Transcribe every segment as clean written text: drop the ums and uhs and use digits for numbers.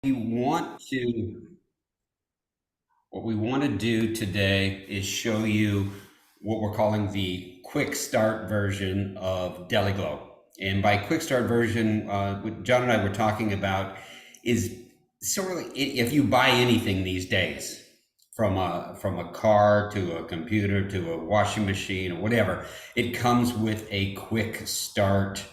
we want to what we want to do today is show you what we're calling the quick start version of DelyGlow. And by quick start version, what John and I were talking about is sort of if you buy anything these days, from a car to a computer to a washing machine or whatever, it comes with a quick start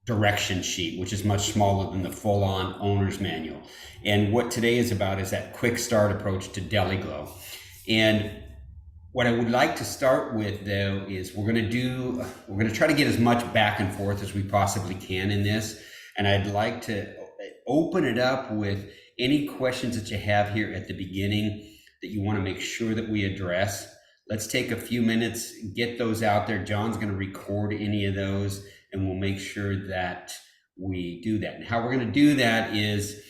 direction sheet, which is much smaller than the full-on owner's manual. And what today is about is that quick start approach to DelyGlow. And what I would like to start with, though, is we're going to try to get as much back and forth as we possibly can in this. And I'd like to open it up with any questions that you have here at the beginning that you want to make sure that we address. Let's take a few minutes, get those out there. John's going to record any of those, and we'll make sure that we do that. And how we're going to do that is,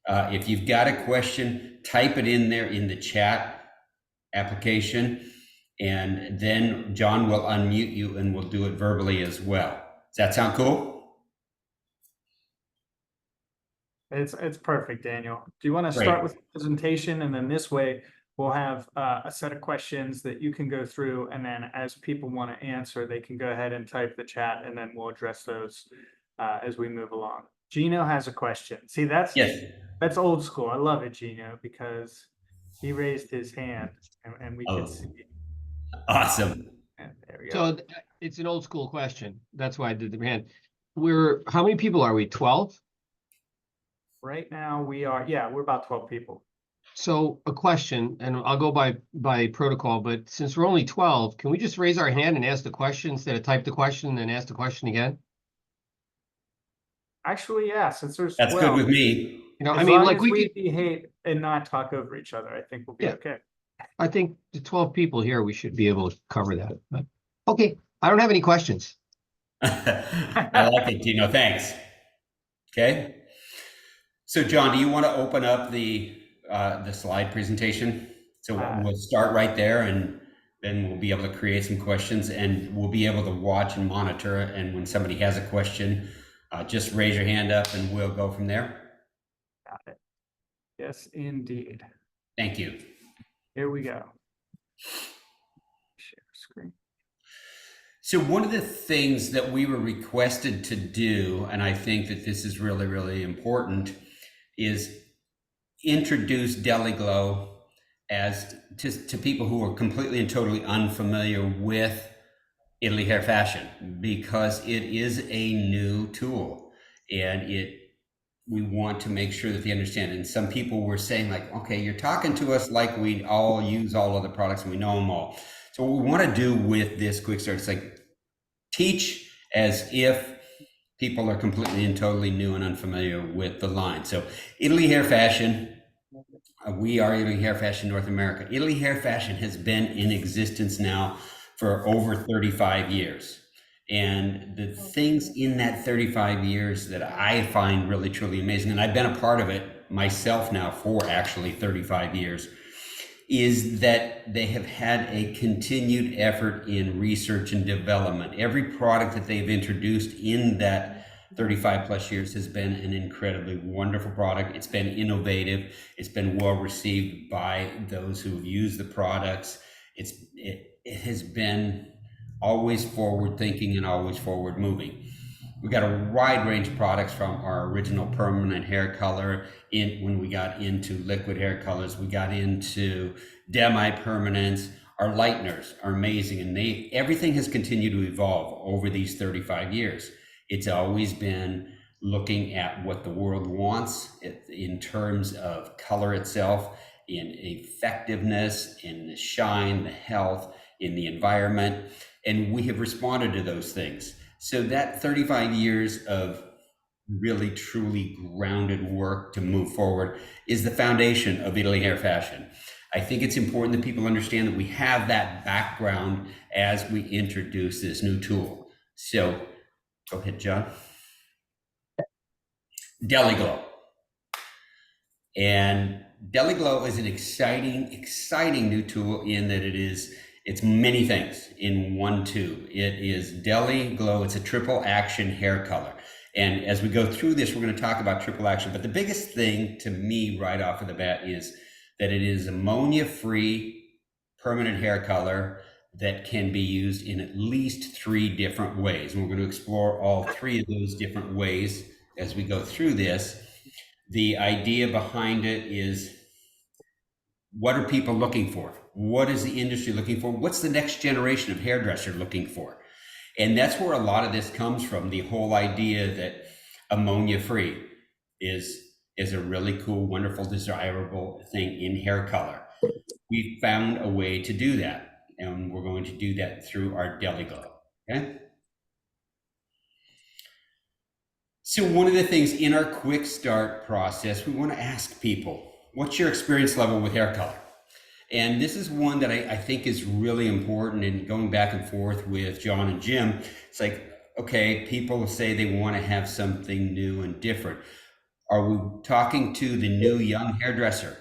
if you've got a question, type it in there in the chat application, and then John will unmute you and we'll do it verbally as well. Does that sound cool? It's perfect, Daniel. Do you want to Great. start with the presentation, and then this way we'll have a set of questions that you can go through, and then as people want to answer, they can go ahead and type the chat, and then we'll address those as we move along. Gino has a question. See, that's old school. I love it, Gino, because he raised his hand and we could see. Awesome. And there we go. So it's an old school question. That's why I did the hand. How many people are we? 12? Right now we're about 12 people. So a question, and I'll go by protocol, but since we're only 12, can we just raise our hand and ask the question instead of type the question and then ask the question again? Actually, yeah, since there's That's 12, good with me. You know, as I mean, long like as we behave and not talk over each other, I think we'll be okay. I think the 12 people here, we should be able to cover that. But okay, I don't have any questions. I like it, Dino. Thanks. Okay. So, John, do you want to open up the slide presentation? So we'll start right there, and then we'll be able to create some questions, and we'll be able to watch and monitor it. And when somebody has a question, just raise your hand up, and we'll go from there. Got it. Yes, indeed. Thank you. Here we go. Share screen. So one of the things that we were requested to do, and I think that this is really, really important, is introduce DelyGlow as to people who are completely and totally unfamiliar with it&ly Hairfashion, because it is a new tool, and we want to make sure that they understand. And some people were saying, like, okay, you're talking to us like we all use all of the products and we know them all. So what we want to do with this quick start is like teach as if people are completely and totally new and unfamiliar with the line. So it&ly Hairfashion, we are it&ly Hairfashion North America. it&ly Hairfashion has been in existence now for over 35 years. And the things in that 35 years that I find really, truly amazing, and I've been a part of it myself now for actually 35 years, is that they have had a continued effort in research and development. Every product that they've introduced in that 35 plus years has been an incredibly wonderful product. It's been innovative. It's been well received by those who've used the products. It has been always forward thinking and always forward moving. We got a wide range of products, from our original permanent hair color when we got into liquid hair colors, we got into demi-permanents. Our lighteners are amazing, and everything has continued to evolve over these 35 years. It's always been looking at what the world wants in terms of color itself, in effectiveness, in the shine, the health, in the environment, and we have responded to those things. So that 35 years of really truly grounded work to move forward is the foundation of it&ly Hairfashion. I think it's important that people understand that we have that background as we introduce this new tool. So go ahead, John. DelyGlow. And DelyGlow is an exciting new tool in that it's many things in one tube. It is DelyGlow. It's a triple action hair color. And as we go through this, we're going to talk about triple action. But the biggest thing to me right off of the bat is that it is ammonia-free permanent hair color that can be used in at least 3 different ways. And we're going to explore all 3 of those different ways as we go through this. The idea behind it is, what are people looking for? What is the industry looking for? What's the next generation of hairdresser looking for? And that's where a lot of this comes from, the whole idea that ammonia-free is a really cool, wonderful, desirable thing in hair color. We found a way to do that, and we're going to do that through our DelyGlow, okay? So one of the things in our quick start process, we want to ask people, what's your experience level with hair color? And this is one that I think is really important. And going back and forth with John and Jim, it's like, okay, people say they want to have something new and different. Are we talking to the new young hairdresser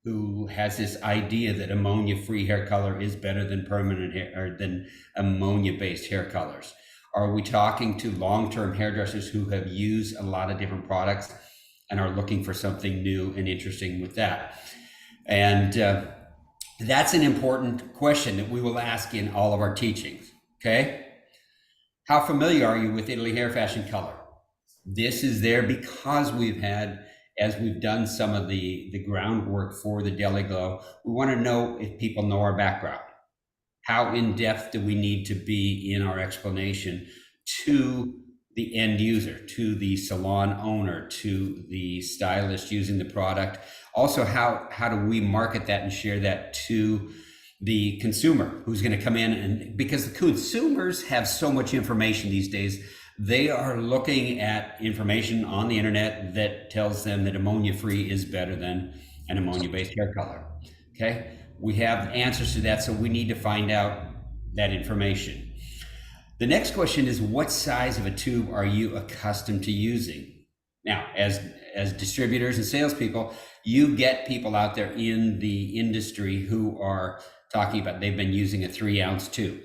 who has this idea that ammonia-free hair color is better than permanent hair, or than ammonia-based hair colors? Are we talking to long-term hairdressers who have used a lot of different products and are looking for something new and interesting with that? And that's an important question that we will ask in all of our teachings, okay? How familiar are you with it&ly Hairfashion color? This is there because we've had, as we've done some of the groundwork for the DelyGlow, we want to know if people know our background. How in-depth do we need to be in our explanation to the end user, to the salon owner, to the stylist using the product? Also, how do we market that and share that to the consumer who's going to come in? And because the consumers have so much information these days, they are looking at information on the internet that tells them that ammonia-free is better than an ammonia-based hair color, okay? We have answers to that, so we need to find out that information. The next question is, what size of a tube are you accustomed to using? Now, as distributors and salespeople, you get people out there in the industry who are talking about they've been using a 3-ounce tube,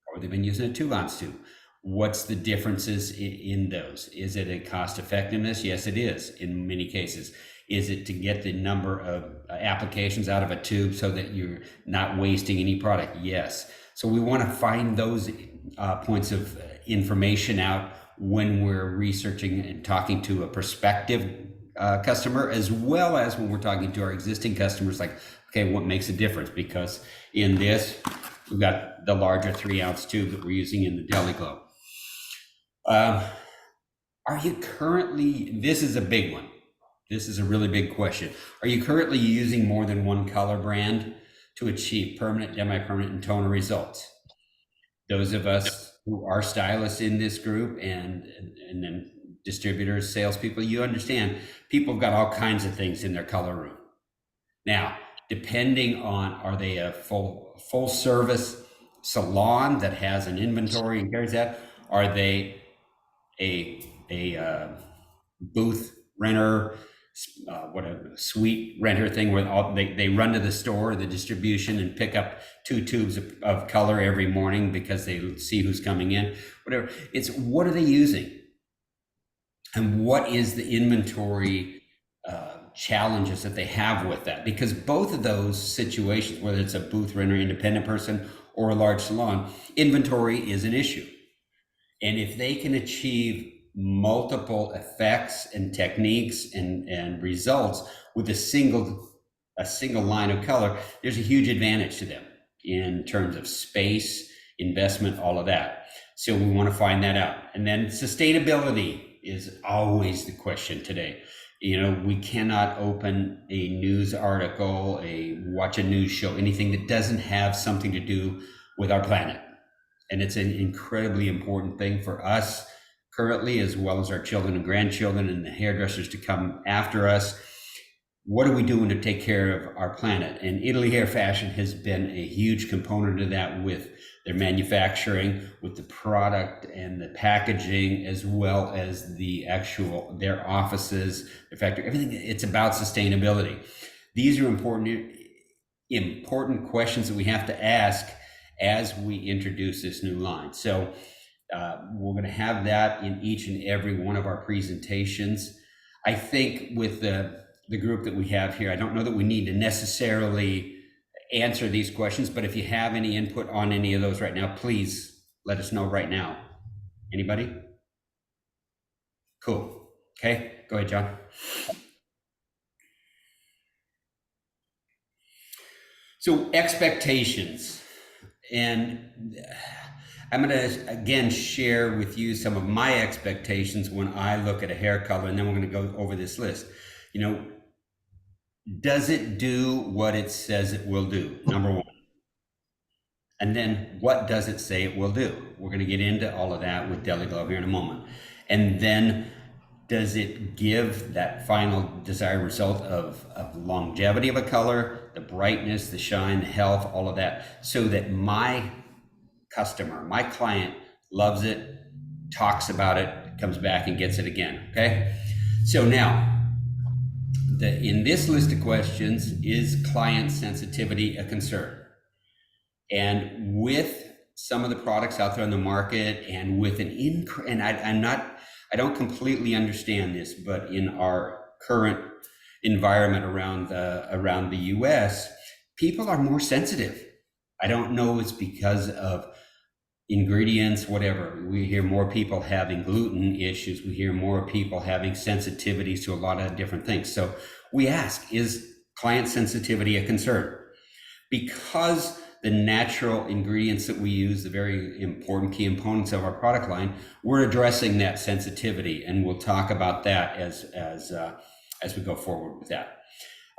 or they've been using a 2-ounce tube. What's the differences in those? Is it a cost effectiveness? Yes, it is in many cases. Is it to get the number of applications out of a tube so that you're not wasting any product? Yes. So we want to find those points of information out when we're researching and talking to a prospective customer, as well as when we're talking to our existing customers, like, okay, what makes a difference? Because in this, we've got the larger 3-ounce tube that we're using in the DelyGlow. Are you currently, this is a big one. This is a really big question. Are you currently using more than one color brand to achieve permanent, demi-permanent, and toner results? Those of us who are stylists in this group and then distributors, salespeople, you understand people have got all kinds of things in their color room. Now, depending on, are they a full service salon that has an inventory and carries that? Are they a booth renter, whatever, suite renter thing where they run to the store, the distribution, and pick up 2 tubes of color every morning because they see who's coming in, whatever. It's what are they using? And what is the inventory challenges that they have with that? Because both of those situations, whether it's a booth renter, independent person, or a large salon, inventory is an issue. And if they can achieve multiple effects and techniques and results with a single line of color, there's a huge advantage to them in terms of space, investment, all of that. So we want to find that out. And then sustainability is always the question today. You know, we cannot open a news article, watch a news show, anything that doesn't have something to do with our planet. And it's an incredibly important thing for us currently, as well as our children and grandchildren and the hairdressers to come after us. What are we doing to take care of our planet? And it&ly Hairfashion has been a huge component of that with their manufacturing, with the product and the packaging, as well as their offices, their factory, everything. It's about sustainability. These are important questions that we have to ask as we introduce this new line. So We're going to have that in each and every one of our presentations. I think with the group that we have here, I don't know that we need to necessarily answer these questions, but if you have any input on any of those right now, please let us know right now. Anybody? Cool. Okay, go ahead, John. So expectations, and I'm going to again share with you some of my expectations when I look at a hair color, and then we're going to go over this list. You know, does it do what it says it will do? Number one. And then what does it say it will do? We're going to get into all of that with DelyGlow here in a moment. And then does it give that final desired result of longevity of a color, the brightness, the shine, the health, all of that, so that my customer, my client loves it, talks about it, comes back and gets it again, okay? So now, in this list of questions, is client sensitivity a concern? And with some of the products out there on the market, and with I don't completely understand this, but in our current environment around the US, people are more sensitive. I don't know it's because of ingredients, whatever. We hear more people having gluten issues. We hear more people having sensitivities to a lot of different things. So we ask, is client sensitivity a concern? Because the natural ingredients that we use, the very important key components of our product line, we're addressing that sensitivity, and we'll talk about that as we go forward with that.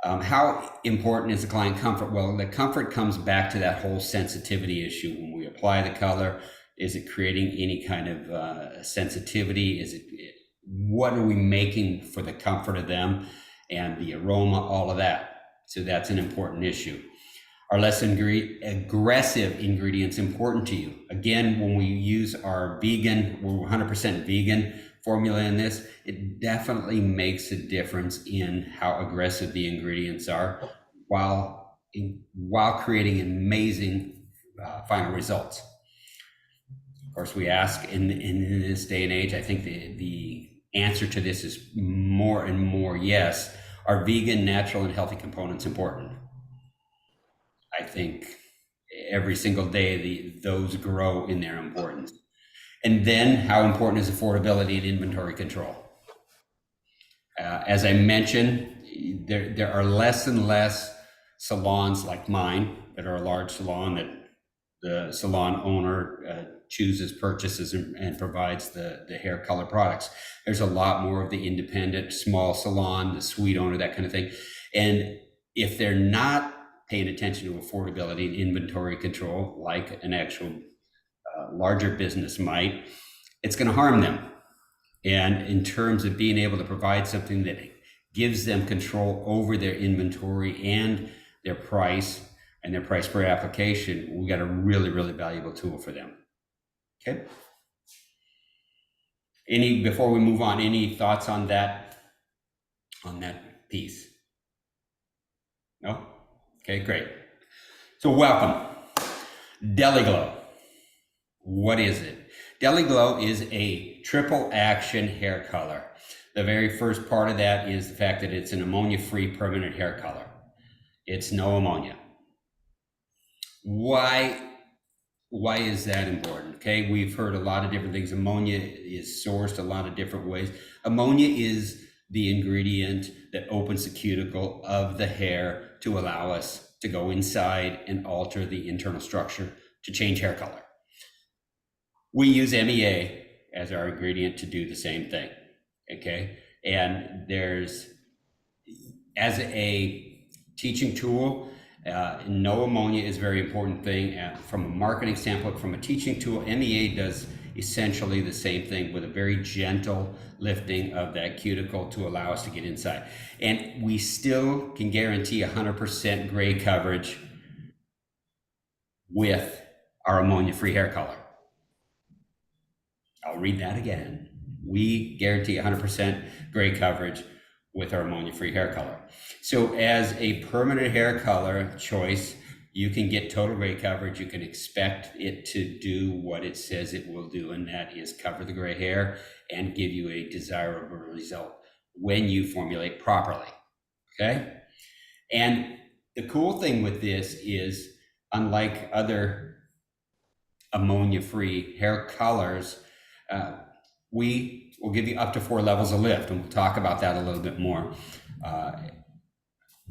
How important is the client comfort? Well, the comfort comes back to that whole sensitivity issue. When we apply the color, is it creating any kind of sensitivity? What are we making for the comfort of them, and the aroma, all of that? So that's an important issue. Are less aggressive ingredients important to you? Again, when we use our vegan, we're 100% vegan formula in this, it definitely makes a difference in how aggressive the ingredients are, while creating amazing final results. Of course, we ask in this day and age, I think the answer to this is more and more yes. Are vegan, natural, and healthy components important? I think every single day those grow in their importance. And then how important is affordability and inventory control? As I mentioned, there are less and less salons like mine that are a large salon that the salon owner chooses, purchases, and provides the hair color products. There's a lot more of the independent small salon, the suite owner, that kind of thing. And if they're not paying attention to affordability and inventory control like an actual larger business might, it's going to harm them. And in terms of being able to provide something that gives them control over their inventory and their price per application, we got a really, really valuable tool for them. Okay. Before we move on, any thoughts on that piece? No? Okay, great. So welcome. DelyGlow. What is it? DelyGlow is a triple action hair color. The very first part of that is the fact that it's an ammonia-free permanent hair color. It's no ammonia. Why is that important? Okay, we've heard a lot of different things. Ammonia is sourced a lot of different ways. Ammonia is the ingredient that opens the cuticle of the hair to allow us to go inside and alter the internal structure to change hair color. We use MEA as our ingredient to do the same thing, okay? And as a teaching tool, no ammonia is a very important thing. From a marketing standpoint, from a teaching tool, MEA does essentially the same thing with a very gentle lifting of that cuticle to allow us to get inside. And we still can guarantee 100% gray coverage with our ammonia-free hair color. I'll read that again. We guarantee 100% gray coverage with our ammonia-free hair color. So as a permanent hair color choice, you can get total gray coverage. You can expect it to do what it says it will do, and that is cover the gray hair and give you a desirable result when you formulate properly. Okay? And the cool thing with this is, unlike other ammonia-free hair colors, we will give you up to 4 levels of lift, and we'll talk about that a little bit more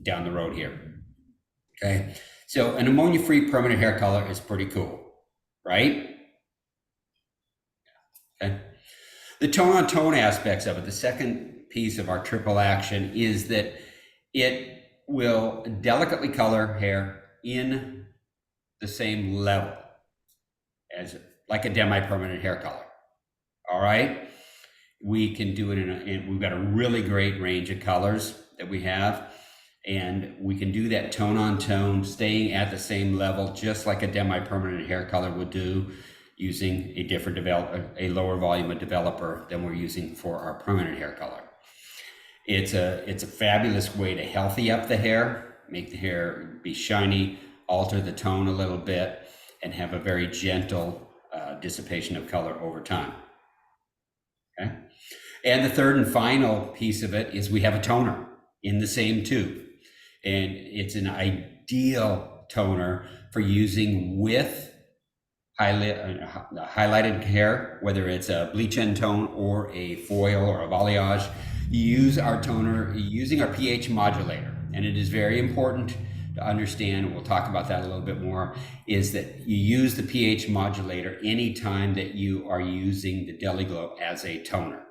down the road here. Okay, so an ammonia-free permanent hair color is pretty cool, right? Okay, the tone-on-tone aspects of it, the second piece of our triple action, is that it will delicately color hair in the same level as like a demi-permanent hair color. All right, we can do it and we've got a really great range of colors that we have, and we can do that tone on tone, staying at the same level, just like a demi-permanent hair color would do, using a different a lower volume of developer than we're using for our permanent hair color. It's a fabulous way to healthy up the hair, make the hair be shiny, alter the tone a little bit, and have a very gentle dissipation of color over time. Okay, and the third and final piece of it is we have a toner in the same tube, and it's an ideal toner for using with highlighted hair, whether it's a bleach end tone or a foil or a balayage. You use our toner using our pH modulator, and it is very important to understand, and we'll talk about that a little bit more, is that you use the pH modulator anytime that you are using the DelyGlow as a toner.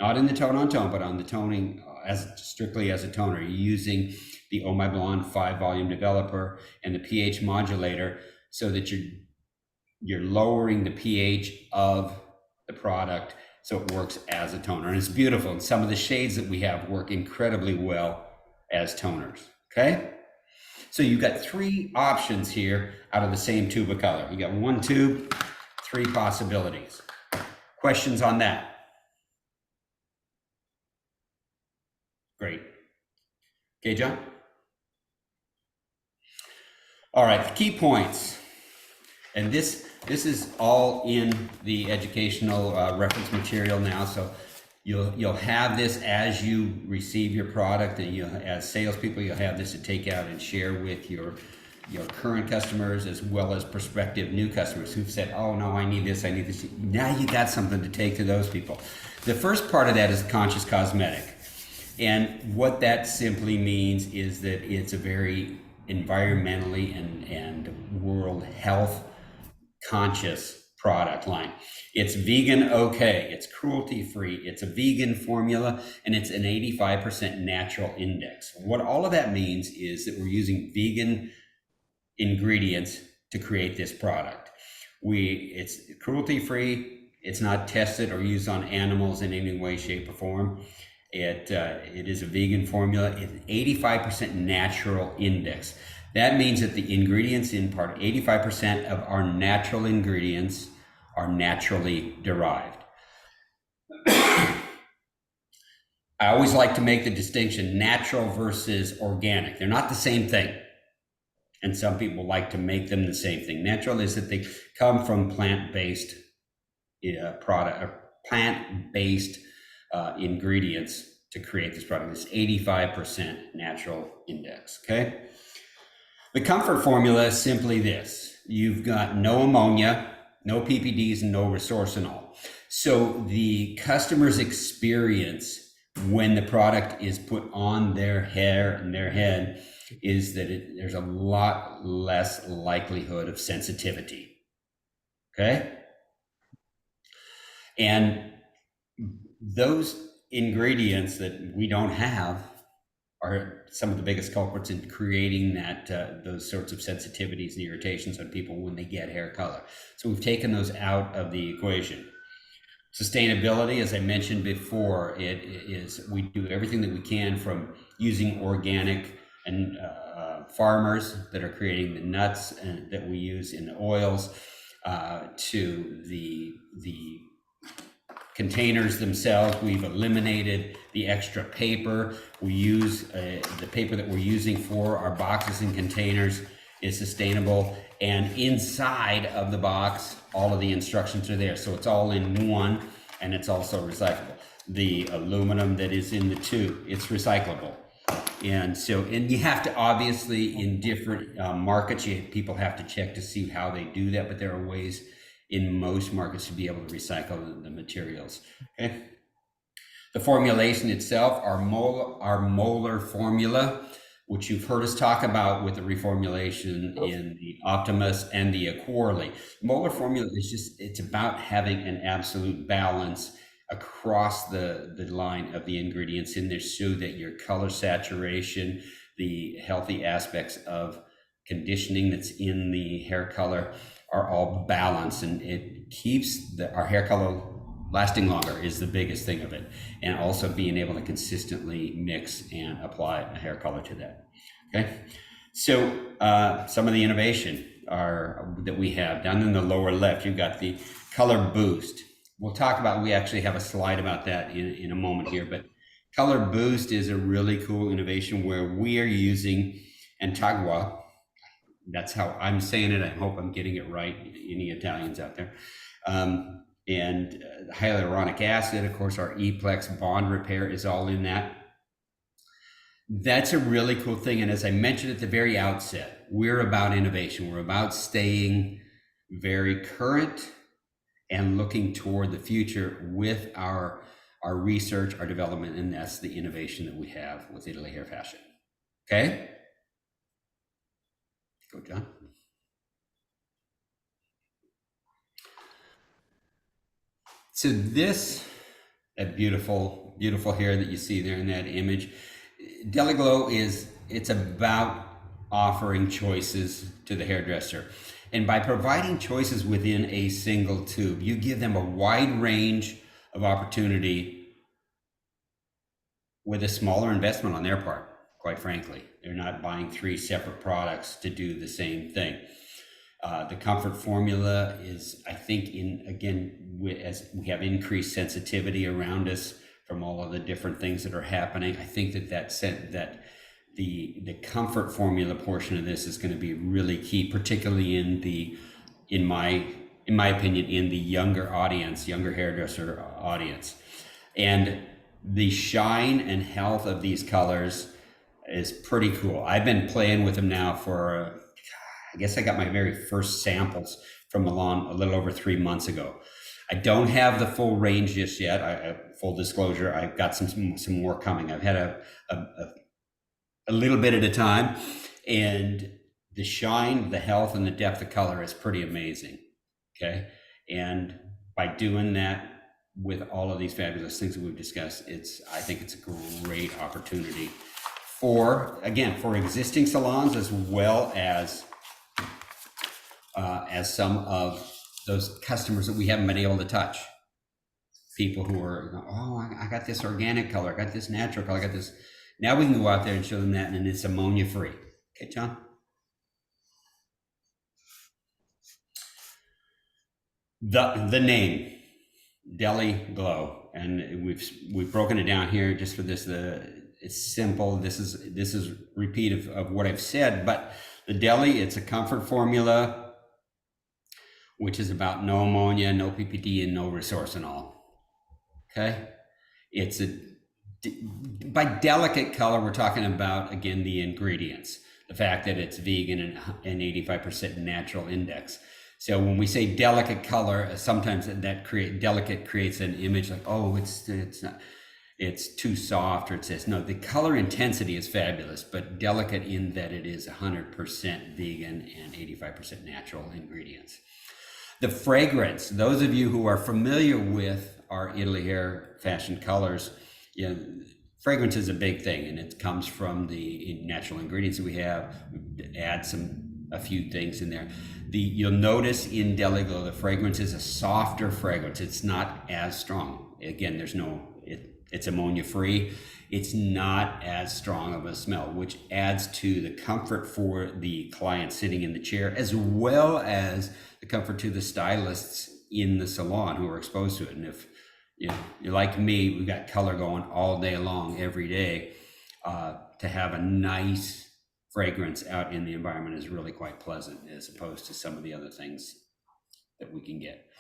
Not in the tone on tone, but on the toning as strictly as a toner. You're using the Oh My Blonde 5 volume developer and the pH modulator so that you're lowering the pH of the product so it works as a toner. And it's beautiful. And some of the shades that we have work incredibly well as toners. Okay? So you've got 3 options here out of the same tube of color. You got 1 tube, 3 possibilities. Questions on that? Great. Okay, John? All right, the key points. And this is all in the educational reference material now. So you'll have this as you receive your product, and as salespeople, you'll have this to take out and share with your current customers as well as prospective new customers who've said, oh no, I need this, I need this. Now you got something to take to those people. The first part of that is conscious cosmetic. And what that simply means is that it's a very environmentally and world health conscious product line. It's vegan okay, it's cruelty free, it's a vegan formula, and it's an 85% natural index. What all of that means is that we're using vegan ingredients to create this product. It's cruelty free, it's not tested or used on animals in any way, shape, or form. It is a vegan formula. It's 85% natural index. That means that the ingredients in part, 85% of our natural ingredients are naturally derived. I always like to make the distinction natural versus organic. They're not the same thing. And some people like to make them the same thing. Natural is that they come from plant-based plant-based ingredients to create this product. It's 85% natural index, okay? The comfort formula is simply this. You've got no ammonia, no PPDs, and no resorcinol. So the customer's experience when the product is put on their hair and their head is that there's a lot less likelihood of sensitivity, okay? And those ingredients that we don't have are some of the biggest culprits in creating those sorts of sensitivities and irritations on people when they get hair color. So we've taken those out of the equation. Sustainability, as I mentioned before, we do everything that we can, from using organic and farmers that are creating the nuts that we use in the oils, to the containers themselves. We've eliminated the extra paper. We use the paper that we're using for our boxes and containers is sustainable. And inside of the box, all of the instructions are there. So it's all in one, and it's also recyclable. The aluminum that is in the tube, it's recyclable. And so, and you have to, obviously, in different markets, people have to check to see how they do that, but there are ways in most markets to be able to recycle the materials. Okay. The formulation itself, our molar formula, which you've heard us talk about with the reformulation in the Optimus and the Quarterly. Molar formula is just, it's about having an absolute balance across the line of the ingredients in there, so that your color saturation, the healthy aspects of conditioning that's in the hair color are all balanced, and it keeps our hair color lasting longer is the biggest thing of it, and also being able to consistently mix and apply a hair color to that. Okay, so some of the innovation that we have down in the lower left, you've got the color boost. We'll talk about, we actually have a slide about that in a moment here, but color boost is a really cool innovation where we are using Antagua. That's how I'm saying it. I hope I'm getting it right, any Italians out there. And hyaluronic acid, of course, our Eplex bond repair is all in that. That's a really cool thing. And as I mentioned at the very outset, we're about innovation. We're about staying very current and looking toward the future with our research, our development, and that's the innovation that we have with ITELY Hairfashion. Okay? Go, John. So this, that beautiful, beautiful hair that you see there in that image, DelyGlow it's about offering choices to the hairdresser. And by providing choices within a single tube, you give them a wide range of opportunity with a smaller investment on their part, quite frankly. They're not buying 3 separate products to do the same thing. The comfort formula is, I think, as we have increased sensitivity around us from all of the different things that are happening, I think that the comfort formula portion of this is going to be really key, particularly in my opinion, in the younger hairdresser audience. And the shine and health of these colors is pretty cool. I've been playing with them now for, I guess I got my very first samples from Milan a little over 3 months ago. I don't have the full range just yet. Full disclosure, I've got some more coming. I've had a little bit at a time, and the shine, the health, and the depth of color is pretty amazing. Okay, and by doing that with all of these fabulous things that we've discussed, I think it's a great opportunity for existing salons, as well as some of those customers that we haven't been able to touch. People who are, I got this organic color, I got this natural color, I got this. Now we can go out there and show them that, and it's ammonia free. Okay, John? The name, DelyGlow, and we've broken it down here just for this. It's simple. This is repeat of what I've said, but the Dely, it's a comfort formula, which is about no ammonia, no PPD, and no resorcinol. Okay, by delicate color, we're talking about, again, the ingredients, the fact that it's vegan and 85% natural index. So when we say delicate color, sometimes delicate creates an image like, it's too soft, or it says, no, the color intensity is fabulous, but delicate in that it is 100% vegan and 85% natural ingredients. The fragrance, those of you who are familiar with our ITELY Hairfashion colors, fragrance is a big thing, and it comes from the natural ingredients that we have. We add a few things in there. You'll notice in DelyGlow, the fragrance is a softer fragrance. It's not as strong. Again, it's ammonia free. It's not as strong of a smell, which adds to the comfort for the client sitting in the chair, as well as the comfort to the stylists in the salon who are exposed to it. And if you're like me, we've got color going all day long, every day, to have a nice fragrance out in the environment is really quite pleasant as opposed to some of the other things that we can get.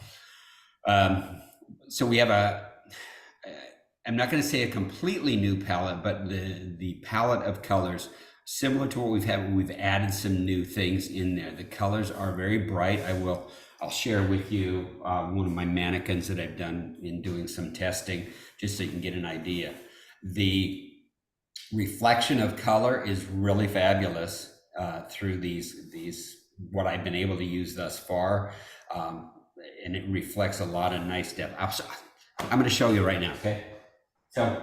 So we have I'm not going to say a completely new palette, but the palette of colors, similar to what we've had, we've added some new things in there. The colors are very bright. I'll share with you one of my mannequins that I've done in doing some testing, just so you can get an idea. The reflection of color is really fabulous through these what I've been able to use thus far, and it reflects a lot of nice depth. I'm going to show you right now, okay? So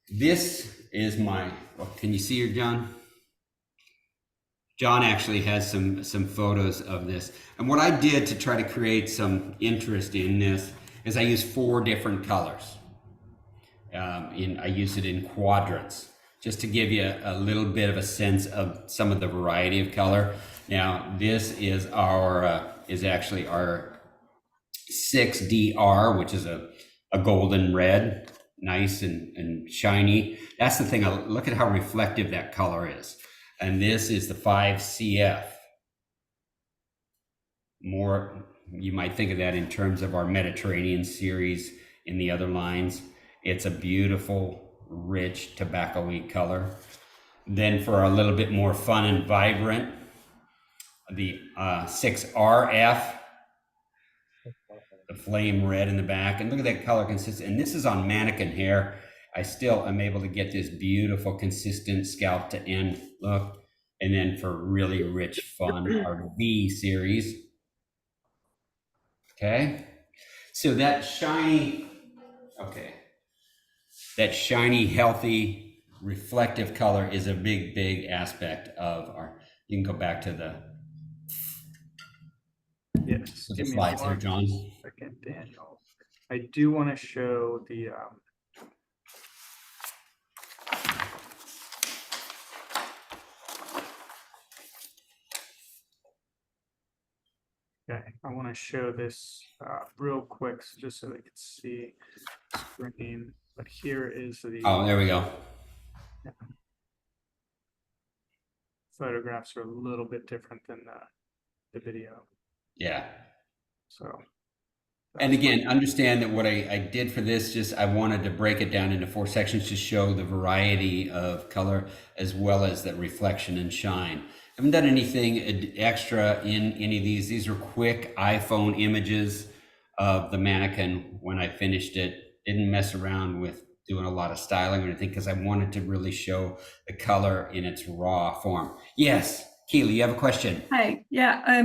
this is can you see her, John? John actually has some photos of this. And what I did to try to create some interest in this is I used 4 different colors. I use it in quadrants, just to give you a little bit of a sense of some of the variety of color. Now, this is actually our 6DR, which is a golden red, nice and shiny. That's the thing. Look at how reflective that color is. And this is the 5CF. More, you might think of that in terms of our Mediterranean series in the other lines. It's a beautiful, rich, tobacco-y color. Then for a little bit more fun and vibrant, the 6RF, the flame red in the back. And look at that color consistency. And this is on mannequin hair. I still am able to get this beautiful, consistent scalp to end look. And then for really rich fun, our V series. Okay. So that shiny, healthy, reflective color is a big, big aspect of you can go back to the Yes. the Give me slides there, one John. second, Daniel. I do want to show the okay, I want to show this real quick, just so they can see the screen. But here is the Oh, there we go. photographs are a little bit different than the video. Yeah. So. And that's again, understand that what I did for this, I wanted to break it down into 4 sections to show the variety of color as well as the reflection and shine. I haven't done anything extra in any of these. These are quick iPhone images of the mannequin when I finished it. Didn't mess around with doing a lot of styling or anything because I wanted to really show the color in its raw form. Yes, Keely, you have a question? Hey, yeah.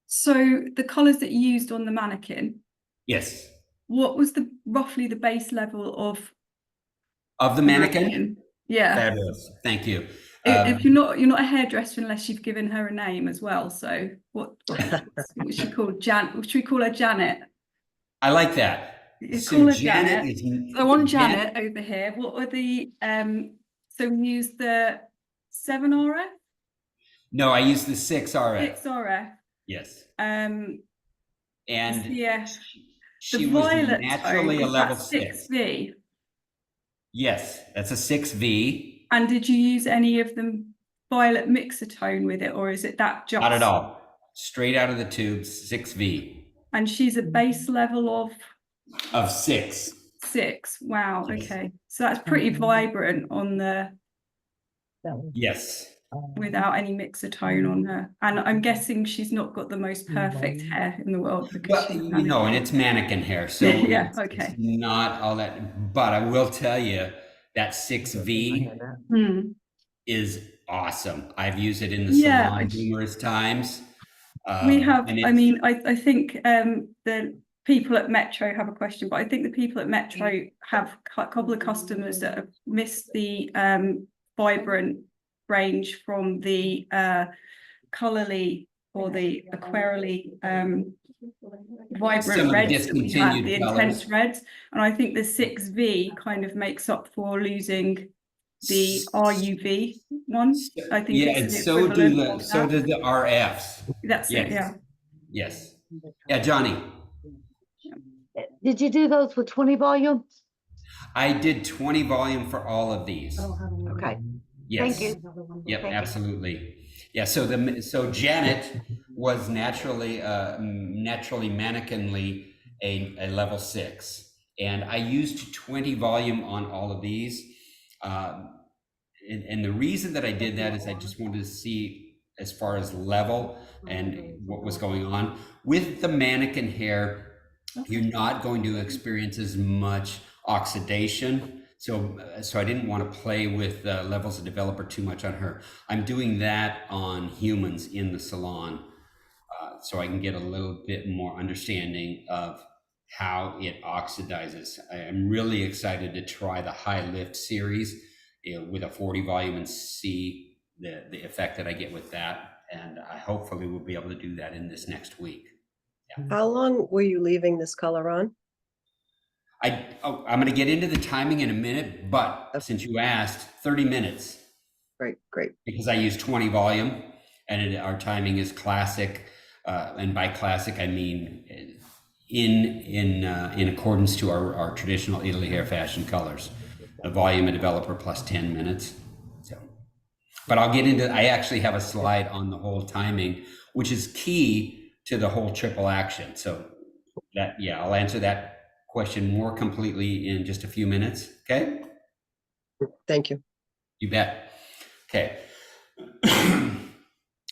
So the colours that you used on the mannequin, Yes. what was roughly the base level of the mannequin? Yeah. Fabulous. Thank you. If you're not a hairdresser unless you've given her a name as well. So what should she call should we call her Janet? I like that. Call her Janet. I want Janet over here. What were the so we used the 7RF? No, I used the 6RF. 6RF. Yes. And yeah, she the was violet naturally tone, a level 6V. Yes, that's a 6V. And did you use any of the violet mixer tone with it, or is it that just? Not at all. Straight out of the tubes, 6V. And she's a base level of 6. 6. Wow. Yes. Okay. So that's pretty vibrant on the. Yes. Without any mixer tone on her, and I'm guessing she's not got the most perfect hair in the world because she's and it's mannequin hair, so yeah, it's not all that. But I will tell you that 6V is awesome. I've used it in the salon numerous times. We have. I mean, I think the people at Metro have a question, but I think the people at Metro have a couple of customers that have missed the vibrant range from the colourly or the aquarelly vibrant reds that we had, the intense reds, and I think the 6V kind of makes up for losing the RUV one. I think and so do the RFs. That's it. Yeah. Yes. Yeah, Johnny. Did you do those with 20 volume? I did 20 volume for all of these. Okay, Yes. thank you. Yep, Thank you. absolutely. Yeah, so Janet was naturally mannequinly a level 6, and I used 20 volume on all of these. And the reason that I did that is I just wanted to see as far as level and what was going on with the mannequin hair. You're not going to experience as much oxidation. So I didn't want to play with levels of developer too much on her. I'm doing that on humans in the salon, so I can get a little bit more understanding of how it oxidizes. I am really excited to try the high lift series, with a 40 volume and see the effect that I get with that. And I hopefully will be able to do that in this next week. How long were you leaving this color on? I'm going to get into the timing in a minute, but since you asked, 30 minutes. Great. Because I use 20 volume, and our timing is classic. And by classic, I mean in accordance to our traditional ITELY Hairfashion colors. A volume and developer plus 10 minutes. So, but I'll get into, I actually have a slide on the whole timing, which is key to the whole triple action. So that, yeah, I'll answer that question more completely in just a few minutes. Okay. Thank you. You bet. Okay.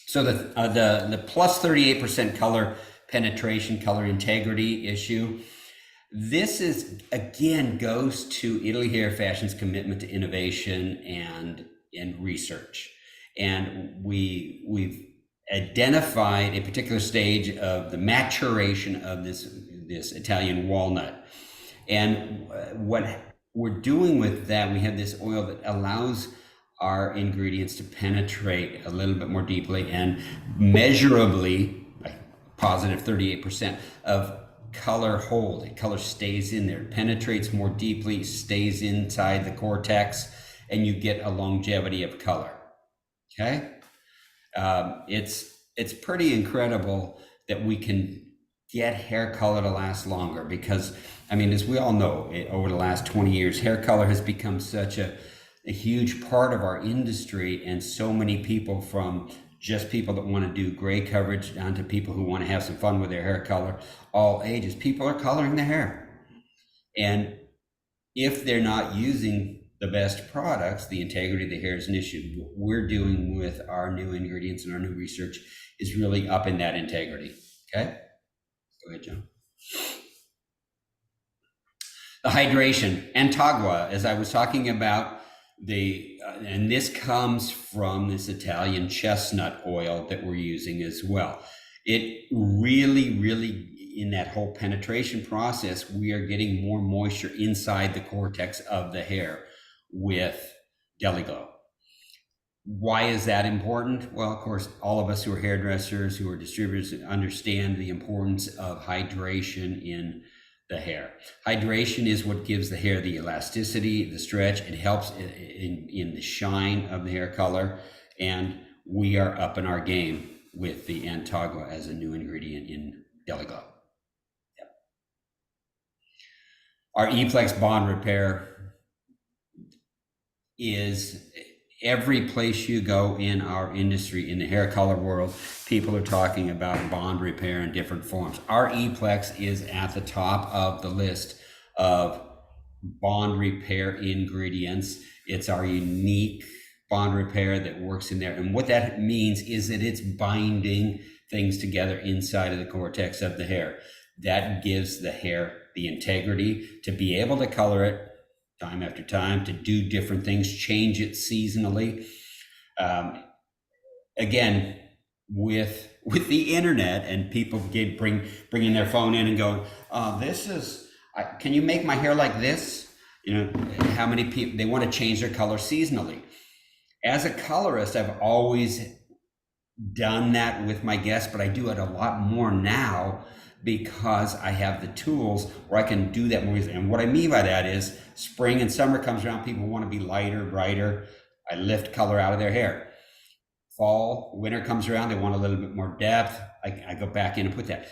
So the plus 38% color penetration, color integrity issue. This is, again, goes to ITELY Hairfashion's commitment to innovation and research. And we've identified a particular stage of the maturation of this Italian walnut. And what we're doing with that, we have this oil that allows our ingredients to penetrate a little bit more deeply and measurably, like positive 38% of color hold. The color stays in there, penetrates more deeply, stays inside the cortex, and you get a longevity of color. Okay. It's pretty incredible that we can get hair color to last longer, because I mean, as we all know, over the last 20 years, hair color has become such a huge part of our industry, and so many people, from just people that want to do gray coverage down to people who want to have some fun with their hair color, all ages, people are coloring their hair. And if they're not using the best products, the integrity of the hair is an issue. What we're doing with our new ingredients and our new research is really up in that integrity. Okay, go ahead, John. The hydration, Antagua, as I was talking about, and this comes from this Italian chestnut oil that we're using as well. It really, in that whole penetration process, we are getting more moisture inside the cortex of the hair with DelyGlow. Why is that important? Well, of course, all of us who are hairdressers, who are distributors, understand the importance of hydration in the hair. Hydration is what gives the hair the elasticity, the stretch. It helps in the shine of the hair color. And we are up in our game with the Antagua as a new ingredient in DelyGlow. Yep. Our E-Plex bond repair is every place you go in our industry, in the hair color world, people are talking about bond repair in different forms. Our E-Plex is at the top of the list of bond repair ingredients. It's our unique bond repair that works in there. And what that means is that it's binding things together inside of the cortex of the hair. That gives the hair the integrity to be able to color it time after time, to do different things, change it seasonally. Again, with the internet and people bringing their phone in and going, can you make my hair like this? You know, how many people, they want to change their color seasonally. As a colorist, I've always done that with my guests, but I do it a lot more now because I have the tools where I can do that more easily. And what I mean by that is spring and summer comes around, people want to be lighter, brighter. I lift color out of their hair. Fall, winter comes around, they want a little bit more depth. I go back in and put that.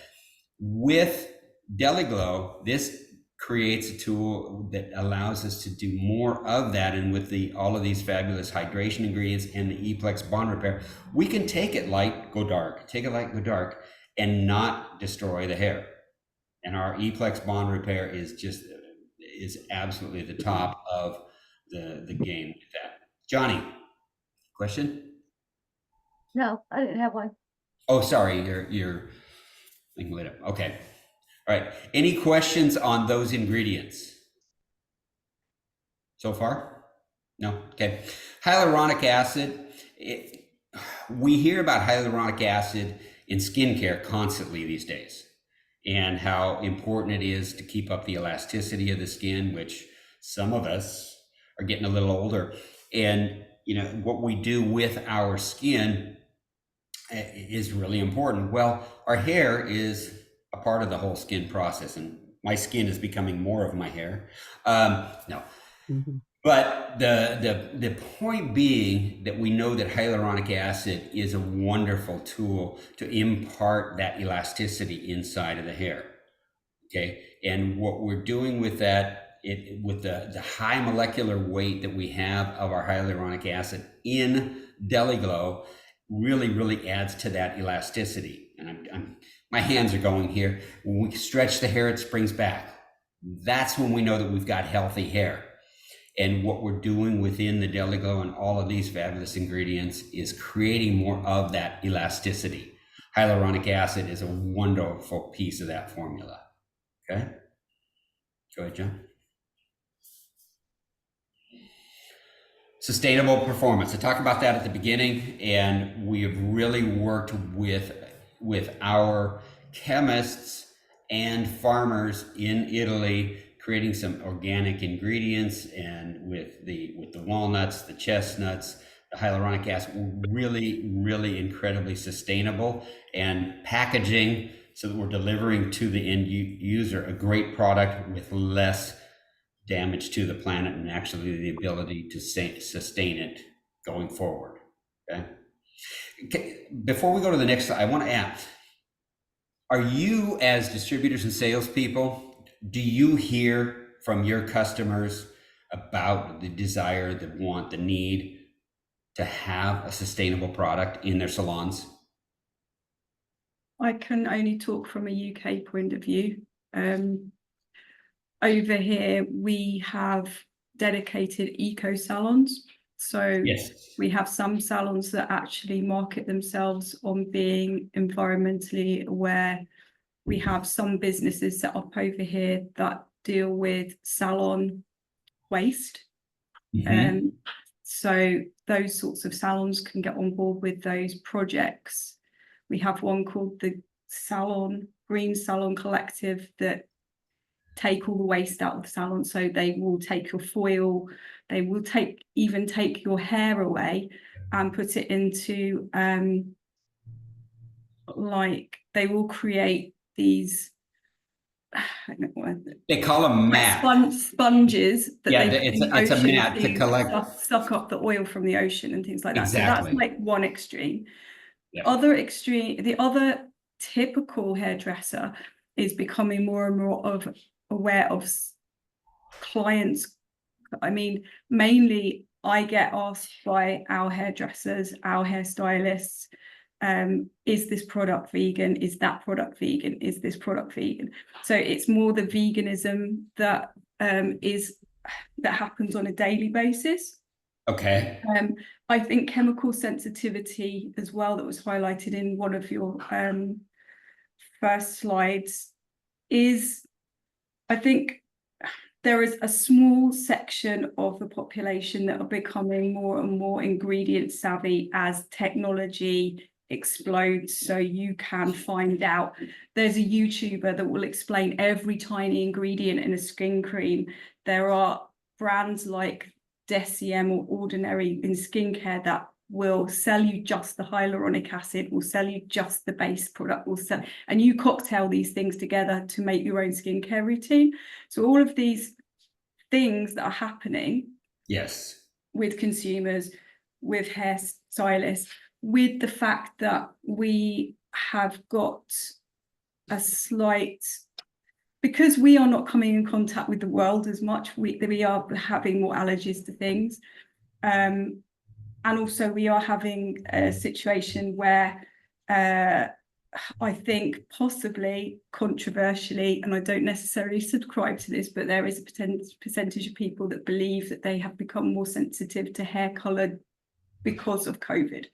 With DelyGlow, this creates a tool that allows us to do more of that. And with all of these fabulous hydration ingredients and the e-plex bond repair, we can take it light, go dark, take it light, go dark, and not destroy the hair. And our e-plex bond repair is absolutely the top of the game with that. Johnny, question? No, I didn't have one. Oh, sorry, you're thinking lit up. Okay. All right. Any questions on those ingredients so far? No? Okay. Hyaluronic acid. We hear about hyaluronic acid in skincare constantly these days, and how important it is to keep up the elasticity of the skin, which some of us are getting a little older. And, what we do with our skin is really important. Well, our hair is a part of the whole skin process, and my skin is becoming more of my hair. No. Mhm. But the point being that we know that hyaluronic acid is a wonderful tool to impart that elasticity inside of the hair. Okay, and what we're doing with that, with the high molecular weight that we have of our hyaluronic acid in DelyGlow, really adds to that elasticity. And my hands are going here. When we stretch the hair, it springs back. That's when we know that we've got healthy hair. And what we're doing within the DelyGlow and all of these fabulous ingredients is creating more of that elasticity. Hyaluronic acid is a wonderful piece of that formula. Okay? Go ahead, John. Sustainable performance. I talked about that at the beginning, and we have really worked with our chemists and farmers in Italy, creating some organic ingredients, and with the walnuts, the chestnuts, the hyaluronic acid, really incredibly sustainable, and packaging so that we're delivering to the end user a great product with less damage to the planet, and actually the ability to sustain it going forward. Okay. Before we go to the next slide, I want to ask, are you, as distributors and salespeople, do you hear from your customers about the desire, the want, the need to have a sustainable product in their salons? I can only talk from a UK point of view. Over here, we have dedicated eco salons. So Yes. we have some salons that actually market themselves on being environmentally aware. We have some businesses set up over here that deal with salon waste. Mhm. So those sorts of salons can get on board with those projects. We have one called the Green Salon Collective that take all the waste out of the salon. So they will take your foil, they will even take your hair away and put it into they will create these, I don't know, They call them mat. sponges that Yeah, they put in the it's a ocean mat to collect. suck up the oil from the ocean and things like that. Exactly. So that's like one extreme. Yep. The other typical hairdresser is becoming more and more aware of clients. I mean, mainly I get asked by our hairdressers, our hairstylists, is this product vegan? Is that product vegan? Is this product vegan? So it's more the veganism that happens on a daily basis. Okay. I think chemical sensitivity as well, that was highlighted in one of your first slides, is, I think there is a small section of the population that are becoming more and more ingredient savvy as technology explodes. So you can find out, there's a YouTuber that will explain every tiny ingredient in a skin cream. There are brands like Deciem or Ordinary in skincare that will sell you just the hyaluronic acid, will sell you just the base product, and you cocktail these things together to make your own skincare routine. So all of these things that are happening, Yes, with consumers, with hairstylists, with the fact that we have got a slight because we are not coming in contact with the world as much, we are having more allergies to things. And also we are having a situation where I think possibly controversially, and I don't necessarily subscribe to this, but there is a percentage of people that believe that they have become more sensitive to hair colour because of COVID.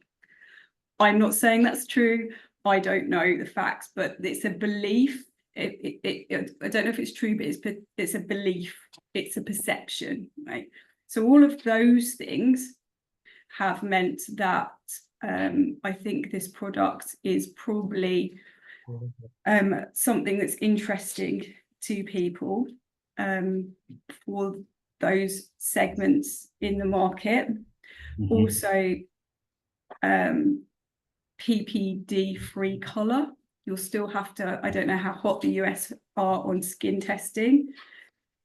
I'm not saying that's true. I don't know the facts, but it's a belief. I don't know if it's true, but it's a belief. It's a perception, right? So all of those things have meant that I think this product is probably something that's interesting to people for those segments in the market. Mhm. Also, PPD free color. You'll still have to, I don't know how hot the US are on skin testing.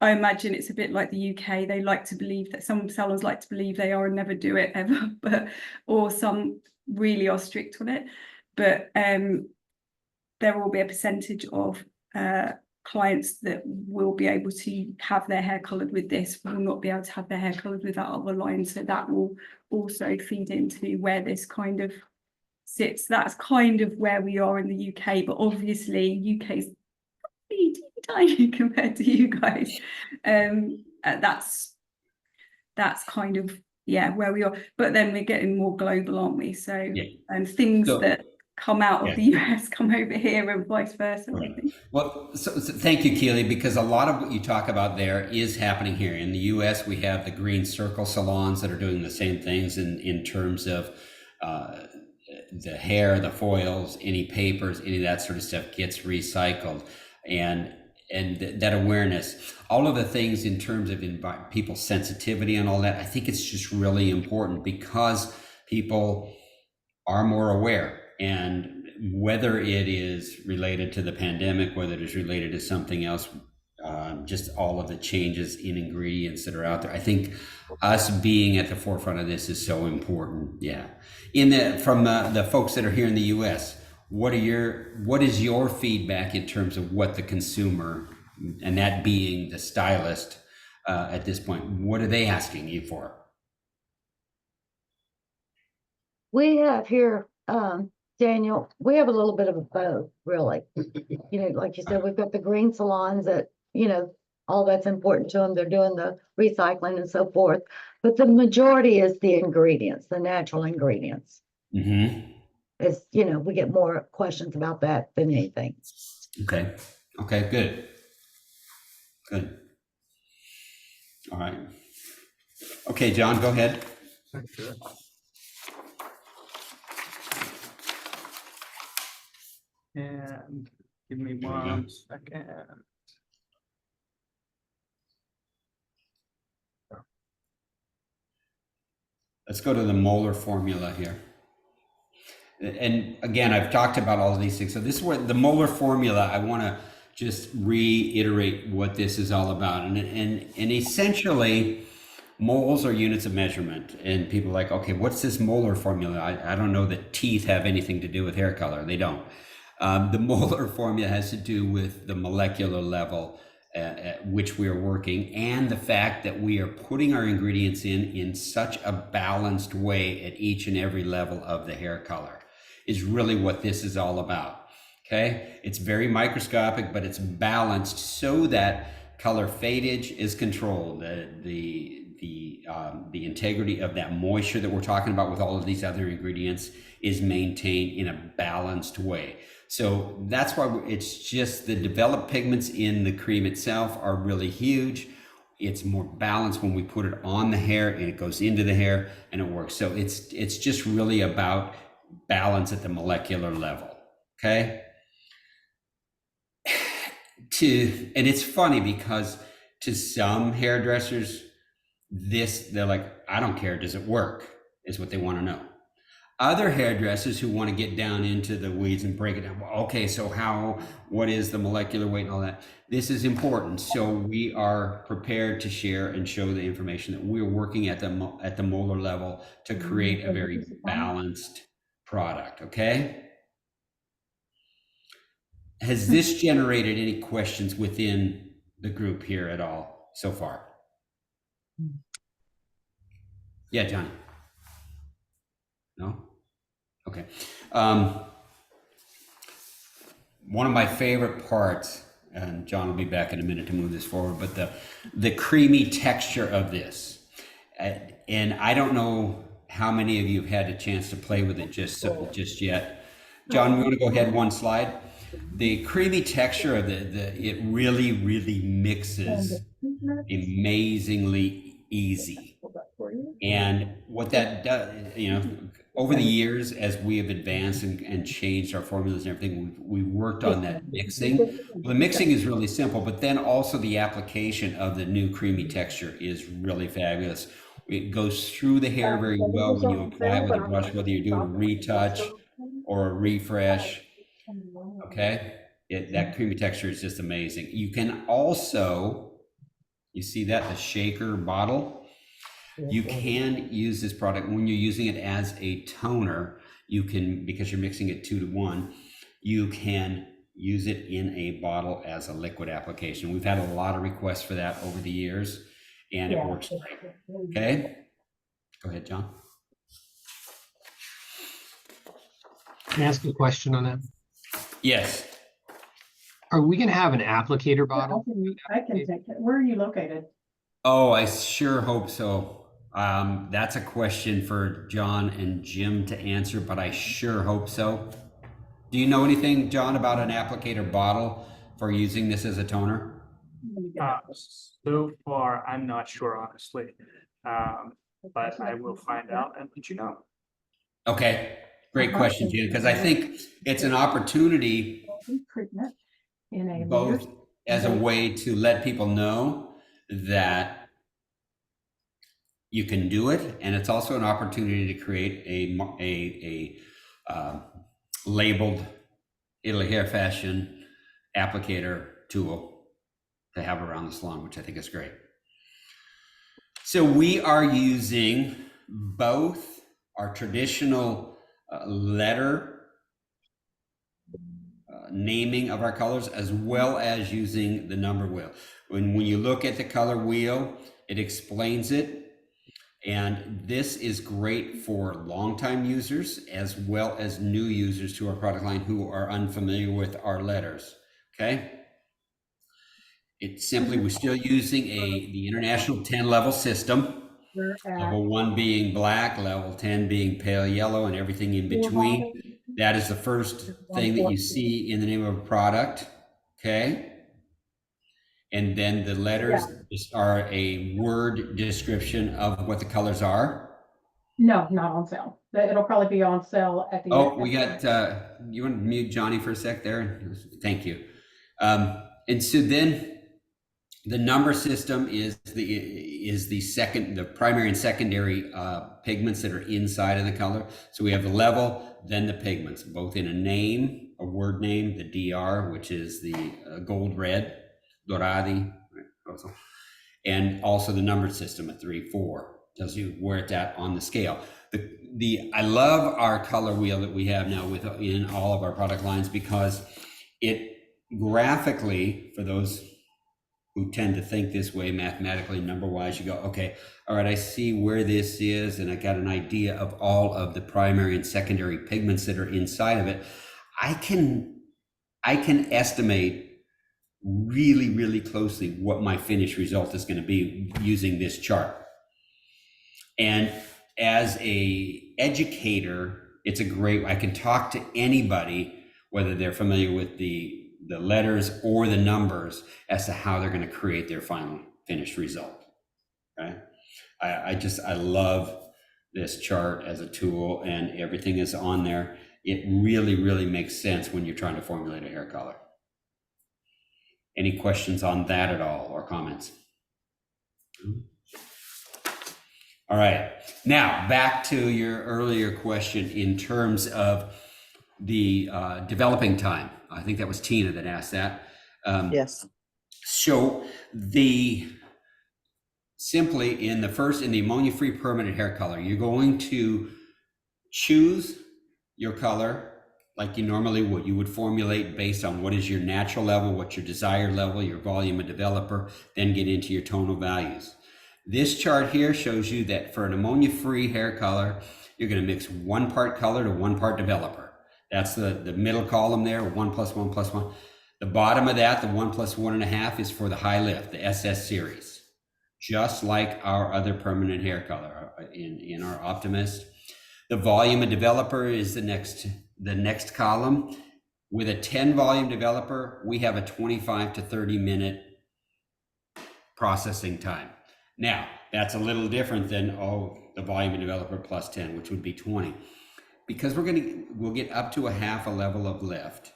I imagine it's a bit like the UK. They like to believe that some salons like to believe they are and never do it ever, or some really are strict on it. But there will be a percentage of clients that will be able to have their hair coloured with this, will not be able to have their hair coloured with that other line. So that will also feed into where this kind of sits. That's kind of where we are in the UK, but obviously UK's tiny compared to you guys. That's kind of where we are. But then we're getting more global, aren't we? So things So- that come out of the US come over here and vice versa. I think. Well, so thank you, Keely, because a lot of what you talk about there is happening here. In the US, we have the green circle salons that are doing the same things in terms of the hair, the foils, any papers, any of that sort of stuff gets recycled. And that awareness, all of the things in terms of people's sensitivity and all that, I think it's just really important because people are more aware. And whether it is related to the pandemic, whether it is related to something else, just all of the changes in ingredients that are out there, I think us being at the forefront of this is so important. Yeah. From the folks that are here in the US, what is your feedback in terms of what the consumer, and that being the stylist at this point, what are they asking you for? We have here, Daniel, we have a little bit of a both, really. Like you said, we've got the green salons that, all that's important to them. They're doing the recycling and so forth. But the majority is the ingredients, the natural ingredients. Mm-hmm. We get more questions about that than anything. Okay, good. All right. Okay, John, go ahead. And give me 1 second. Let's go to the molar formula here. And again, I've talked about all of these things. So this is what the molar formula, I want to just reiterate what this is all about. And essentially, moles are units of measurement. And people are like, okay, what's this molar formula? I don't know that teeth have anything to do with hair color. They don't. The molar formula has to do with the molecular level at which we are working, and the fact that we are putting our ingredients in such a balanced way at each and every level of the hair color is really what this is all about. Okay, it's very microscopic, but it's balanced so that color fadage is controlled. The integrity of that moisture that we're talking about with all of these other ingredients is maintained in a balanced way. So that's why it's just the developed pigments in the cream itself are really huge. It's more balanced when we put it on the hair and it goes into the hair and it works. So it's just really about balance at the molecular level. Okay. And it's funny because to some hairdressers, they're like, I don't care, does it work? Is what they want to know. Other hairdressers who want to get down into the weeds and break it down. Well, okay, so what is the molecular weight and all that? This is important. So we are prepared to share and show the information that we're working at the molar level to create a very balanced product. Okay. has this generated any questions within the group here at all so far? Yeah, Johnny. No? Okay. One of my favorite parts, and John will be back in a minute to move this forward, but the creamy texture of this. And I don't know how many of you have had a chance to play with it just yet. John, we want to go ahead one slide. The creamy texture of it really, really mixes amazingly easy. And what that does, over the years, as we have advanced and changed our formulas and everything, we worked on that mixing. Well, the mixing is really simple, but then also the application of the new creamy texture is really fabulous. It goes through the hair very well when you apply it with a brush, whether you're doing a retouch or a refresh. Okay, that creamy texture is just amazing. You can also, you see that, the shaker bottle? You can use this product when you're using it as a toner. You can, because you're mixing it 2 to 1, you can use it in a bottle as a liquid application. We've had a lot of requests for that over the years, and it works great. Okay, go ahead, John. Can I ask a question on that? Yes. Are we gonna have an applicator bottle? I can take it. Where are you located? Oh, I sure hope so. That's a question for John and Jim to answer, but I sure hope so. Do you know anything, John, about an applicator bottle for using this as a toner? So far, I'm not sure, honestly. But I will find out and let you know. Okay, great question, Jim, because I think it's an opportunity Treatment in a both as a way to let people know that you can do it, and it's also an opportunity to create a labeled ITELY Hairfashion applicator tool to have around the salon, which I think is great. So we are using both our traditional letter naming of our colors, as well as using the number wheel. When you look at the color wheel, it explains it. And this is great for longtime users as well as new users to our product line who are unfamiliar with our letters. Okay. It's simply, we're still using the international 10-level system. Level 1 being black, level 10 being pale yellow, and everything in between. That is the first thing that you see in the name of a product. Okay. And then the letters are a word description of what the colors are. No, not on sale. It'll probably be on sale at the Oh, end. we got, you want to mute Johnny for a sec there? Thank you. And so then the number system is the primary and secondary pigments that are inside of the color. So we have the level, then the pigments, both in a name, a word name, the DR, which is the gold red, doradi, and also the number system at 3, 4 tells you where it's at on the scale. I love our color wheel that we have now in all of our product lines, because it graphically, for those who tend to think this way mathematically, number wise, you go, okay, all right, I see where this is, and I got an idea of all of the primary and secondary pigments that are inside of it. I can estimate really, really closely what my finished result is going to be using this chart. And as a educator, it's a great, I can talk to anybody, whether they're familiar with the letters or the numbers, as to how they're going to create their final finished result. Okay. I love this chart as a tool, and everything is on there. It really, really makes sense when you're trying to formulate a hair color. Any questions on that at all, or comments? All right, now back to your earlier question in terms of the developing time. I think that was Tina that asked that. Yes. So simply in the ammonia-free permanent hair color, you're going to choose your color like you normally would. You would formulate based on what is your natural level, what's your desired level, your volume of developer, then get into your tonal values. This chart here shows you that for an ammonia-free hair color, you're going to mix 1 part color to 1 part developer. That's the middle column there, 1 + 1 + 1. The bottom of that, the 1 + 1.5, is for the high lift, the SS series. Just like our other permanent hair color in our Optimist. The volume of developer is the next column. With a 10 volume developer, we have a 25 to 30 minute processing time. Now, that's a little different than, the volume of developer plus 10, which would be 20. Because we'll get up to a half a level of lift.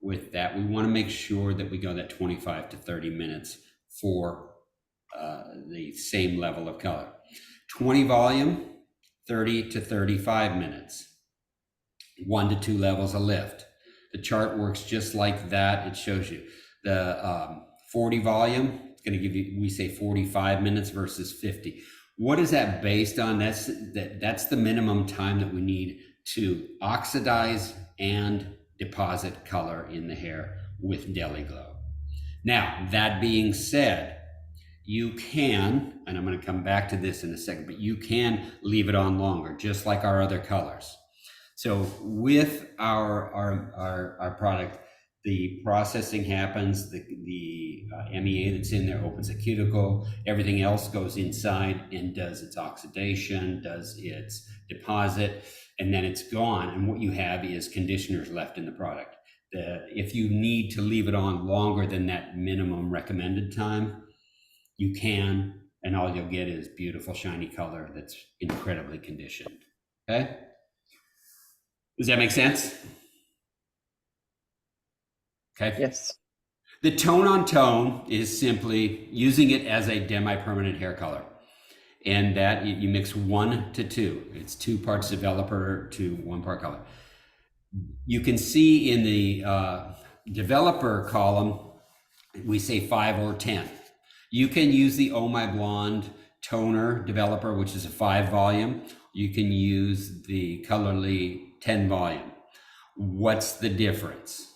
With that, we want to make sure that we go that 25 to 30 minutes for the same level of color. 20 volume, 30 to 35 minutes. 1 to 2 levels of lift. The chart works just like that. It shows you the 40 volume. It's going to give you, we say 45 minutes versus 50. What is that based on? That's the minimum time that we need to oxidize and deposit color in the hair with DelyGlow. Now, that being said, you can, and I'm going to come back to this in a second, but you can leave it on longer, just like our other colors. So with our product, the processing happens, the MEA that's in there opens a cuticle, everything else goes inside and does its oxidation, does its deposit, and then it's gone. And what you have is conditioners left in the product. If you need to leave it on longer than that minimum recommended time, you can, and all you'll get is beautiful shiny color that's incredibly conditioned. Okay? Does that make sense? Okay. Yes. The tone on tone is simply using it as a demi-permanent hair color. And that you mix 1 to 2. It's 2 parts developer to 1 part color. You can see in the developer column, we say 5 or 10. You can use the Oh My Blonde toner developer, which is a 5 volume. You can use the Colorly 10 volume. What's the difference?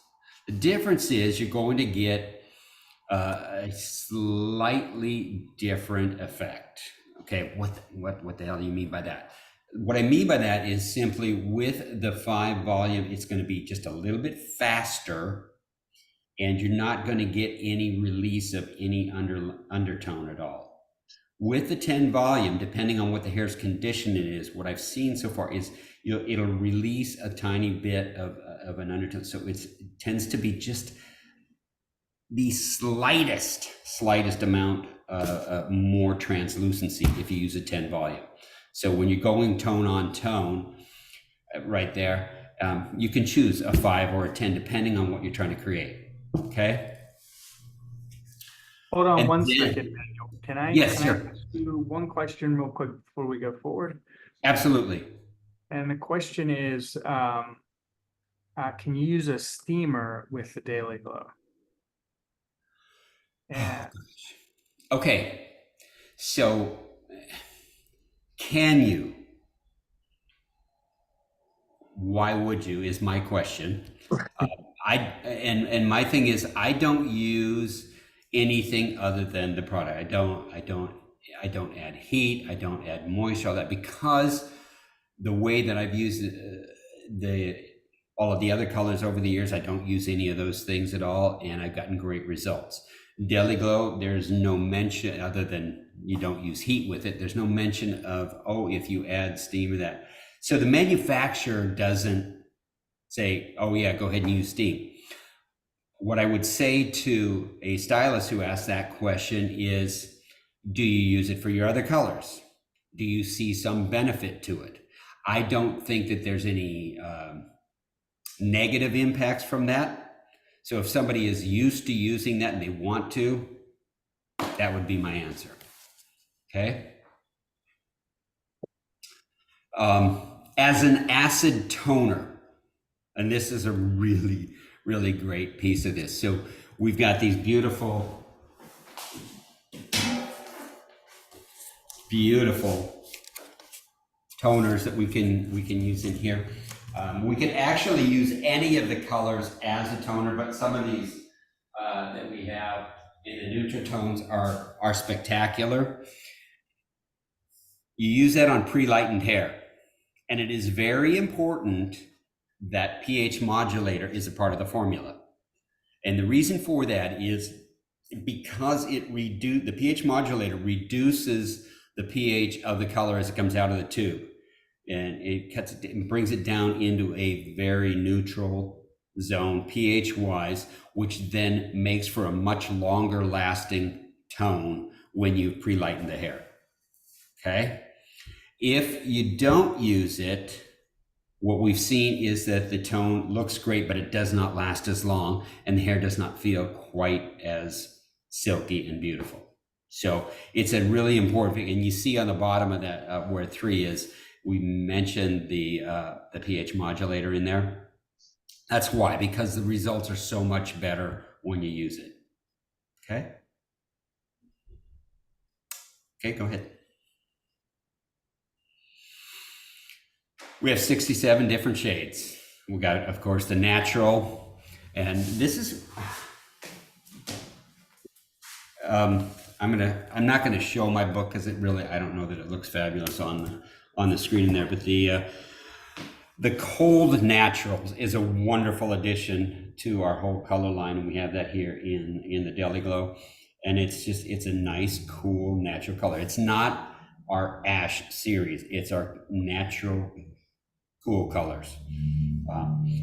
The difference is you're going to get a slightly different effect. Okay, what the hell do you mean by that? What I mean by that is simply with the 5 volume, it's going to be just a little bit faster, and you're not going to get any release of any undertone at all. With the 10 volume, depending on what the hair's condition is, what I've seen so far is it'll release a tiny bit of an undertone. So it tends to be just the slightest amount more translucency if you use a 10 volume. So when you're going tone on tone, right there, you can choose a 5 or a 10 depending on what you're trying to create. Okay. Hold on And one then- second, Daniel. Can I Yes, can sure. I ask you one question real quick before we go forward? Absolutely. And the question is, can you use a steamer with the DelyGlow? And Okay. So can you? Why would you is my question. And my thing is I don't use anything other than the product. I don't add heat, I don't add moisture, all that, because the way that I've used all of the other colors over the years, I don't use any of those things at all, and I've gotten great results. DelyGlow, there's no mention, other than you don't use heat with it, there's no mention of, if you add steam or that. So the manufacturer doesn't say, oh yeah, go ahead and use steam. What I would say to a stylist who asks that question is, do you use it for your other colors? Do you see some benefit to it? I don't think that there's any negative impacts from that. So if somebody is used to using that and they want to, that would be my answer. Okay. As an acid toner, and this is a really, really great piece of this. So we've got these beautiful toners that we can use in here. We can actually use any of the colors as a toner, but some of these that we have in the Nutritones are spectacular. You use that on pre-lightened hair, and it is very important that pH modulator is a part of the formula. And the reason for that is because the pH modulator reduces the pH of the color as it comes out of the tube, and it brings it down into a very neutral zone pH wise, which then makes for a much longer lasting tone when you pre-lighten the hair. Okay, if you don't use it, what we've seen is that the tone looks great, but it does not last as long, and the hair does not feel quite as silky and beautiful. So it's a really important thing. And you see on the bottom of that where 3 is, we mentioned the pH modulator in there. That's why, because the results are so much better when you use it. Okay. Okay, go ahead. We have 67 different shades. We got, of course, the natural, and this is, I'm not gonna show my book because I don't know that it looks fabulous on the screen there, but the cold naturals is a wonderful addition to our whole color line, and we have that here in the DelyGlow, and it's a nice, cool, natural color. It's not our ash series, it's our natural cool colors.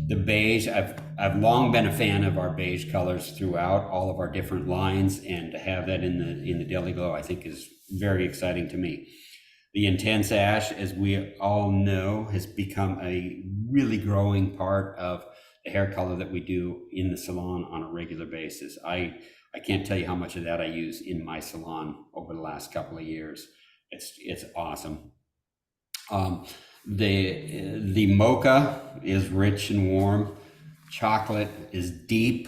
The beige, I've long been a fan of our beige colors throughout all of our different lines, and to have that in the DelyGlow, I think is very exciting to me. The intense ash, as we all know, has become a really growing part of the hair color that we do in the salon on a regular basis. I can't tell you how much of that I use in my salon over the last couple of years. It's awesome. The mocha is rich and warm. Chocolate is deep.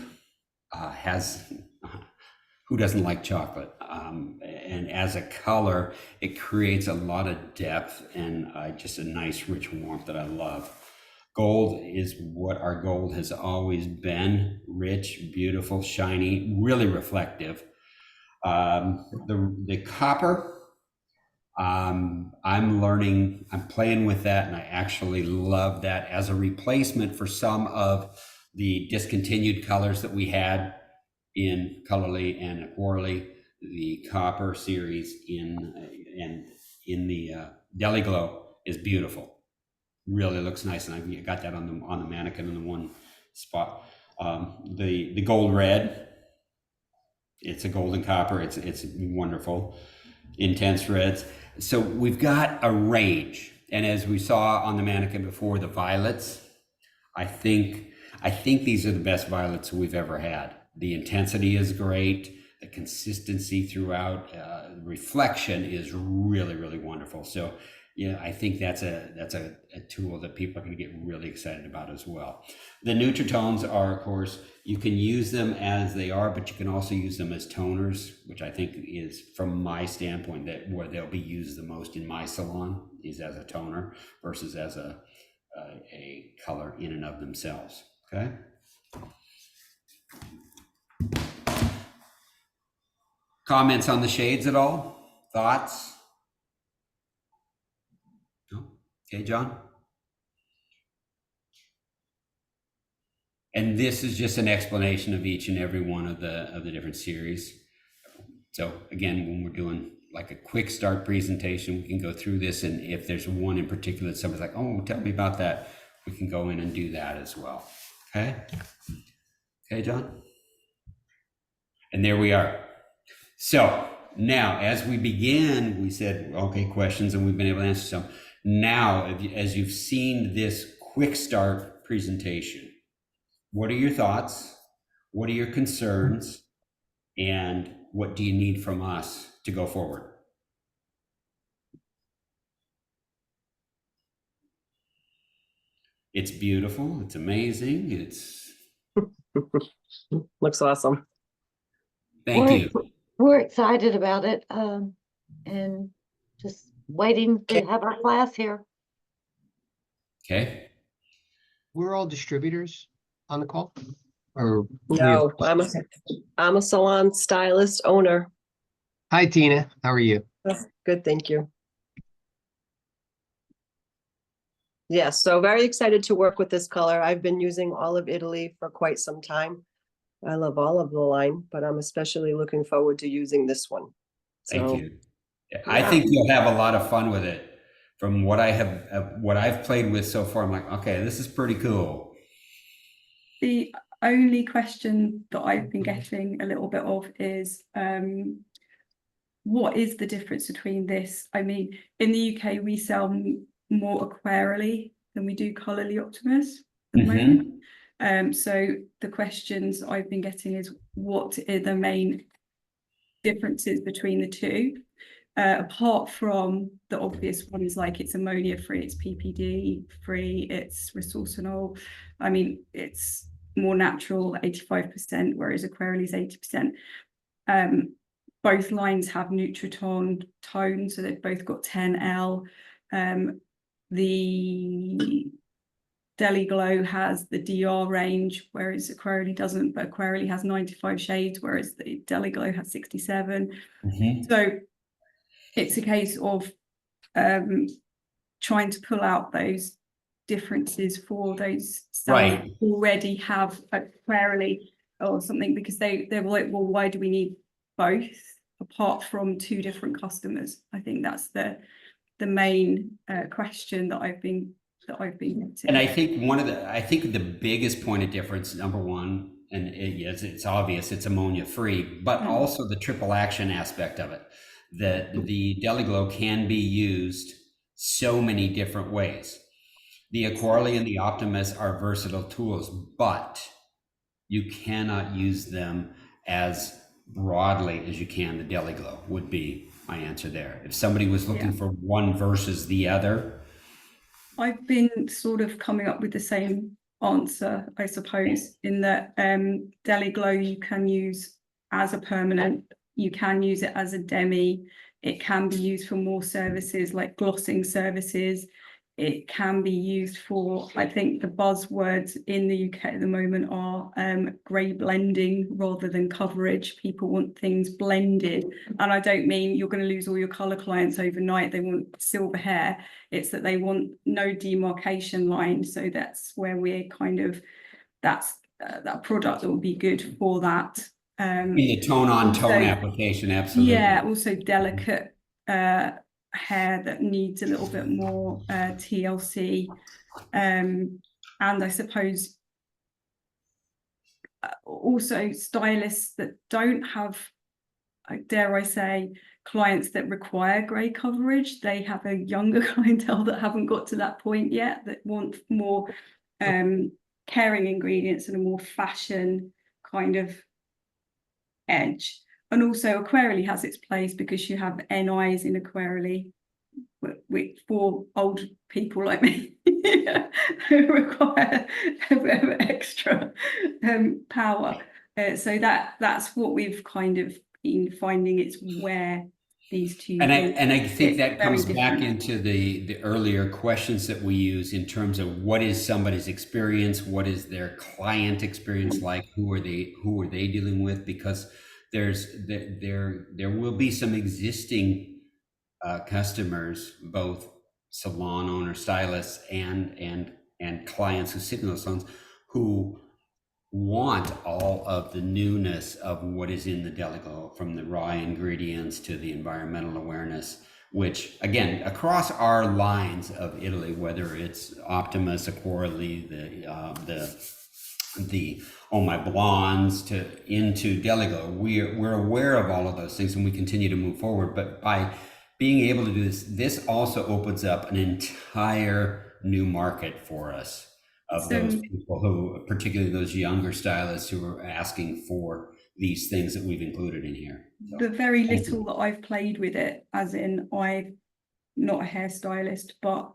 Who doesn't like chocolate? And as a color, it creates a lot of depth and just a nice, rich warmth that I love. Gold is what our gold has always been: rich, beautiful, shiny, really reflective. The copper. I'm playing with that, and I actually love that as a replacement for some of the discontinued colors that we had in Colorly and Quarterly. The copper series in the DelyGlow is beautiful. Really looks nice, and I got that on the mannequin in the one spot. The gold red, it's a golden copper. It's wonderful. Intense reds. So we've got a range, and as we saw on the mannequin before, the violets, I think these are the best violets we've ever had. The intensity is great. The consistency throughout, reflection is really, really wonderful. So yeah, I think that's a tool that people are going to get really excited about as well. The Nutritones are, of course, you can use them as they are, but you can also use them as toners, which I think is, from my standpoint, that where they'll be used the most in my salon is as a toner versus as a color in and of themselves. Okay. Comments on the shades at all? Thoughts? No? Okay, John? And this is just an explanation of each and every one of the different series. So again, when we're doing like a quick start presentation, we can go through this, and if there's one in particular that somebody's like, oh, tell me about that, we can go in and do that as well. Okay? Okay, John? And there we are. So now, as we begin, we said, okay, questions, and we've been able to answer some. Now, as you've seen this quick start presentation, what are your thoughts? What are your concerns? And what do you need from us to go forward? It's beautiful. It's amazing. It's Looks awesome. Thank you. We're excited about it, and just waiting to have our class here. Okay. we're all distributors on the call? Or? No, I'm a salon stylist owner. Hi, Tina. How are you? Good, thank you. Yes, so very excited to work with this color. I've been using all of Italy for quite some time. I love all of the line, but I'm especially looking forward to using this one. Thank So, you. I yeah. think you'll have a lot of fun with it. From what what I've played with so far, I'm like, okay, this is pretty cool. The only question that I've been getting a little bit of is what is the difference between this? I mean, in the UK, we sell more aquarely than we do Colorly Optimus at the moment. So the questions I've been getting is what are the main differences between the two? Apart from the obvious ones like it's ammonia free, it's PPD free, it's resorcinol. I mean, it's more natural, 85%, whereas aquarely is 80%. Both lines have Nutritone tone, so they've both got 10L. The DelyGlow has the DR range, whereas Aquarely doesn't, but Aquarely has 95 shades, whereas the DelyGlow has 67. So it's a case of trying to pull out those differences for those sellers who already have Aquarely or something, because they were like, well, why do we need both apart from two different customers? I think that's the main question that I've been getting. And I think I think the biggest point of difference, number one, and yes, it's obvious, it's ammonia free, but also the triple action aspect of it. That the DelyGlow can be used so many different ways. The Aquarely and the Optimus are versatile tools, but you cannot use them as broadly as you can the DelyGlow would be my answer there. If somebody was looking for one versus the other. I've been sort of coming up with the same answer, I suppose, in that DelyGlow you can use as a permanent, you can use it as a demi, it can be used for more services like glossing services, it can be used for, I think the buzzwords in the UK at the moment are grey blending rather than coverage. People want things blended, and I don't mean you're going to lose all your colour clients overnight. They want silver hair. It's that they want no demarcation line. So that's where we're kind of, that's that product that will be good for that. The tone on tone application, absolutely. Yeah, also delicate hair that needs a little bit more TLC, and I suppose also stylists that don't have, dare I say, clients that require grey coverage. They have a younger clientele that haven't got to that point yet, that want more caring ingredients and a more fashion kind of edge. And also Aquarely has its place because you have NIs in Aquarely for old people like me who require a bit of extra power. So that's what we've kind of been finding. It's where these two and I think that comes back different. into the earlier questions that we use in terms of what is somebody's experience, what is their client experience like, who are they dealing with, because there will be some existing customers, both salon owners, stylists, and clients who sit in those salons who want all of the newness of what is in the DelyGlow, from the raw ingredients to the environmental awareness, which again, across our lines of ITELY, whether it's Optimus, Aquarely, the Oh My Blondes into DelyGlow, we're aware of all of those things and we continue to move forward. But by being able to do this also opens up an entire new market for us of those people who, particularly those younger stylists who are asking for these things that we've included in here. So, the very little that I've played with it, as in I'm not a hairstylist, but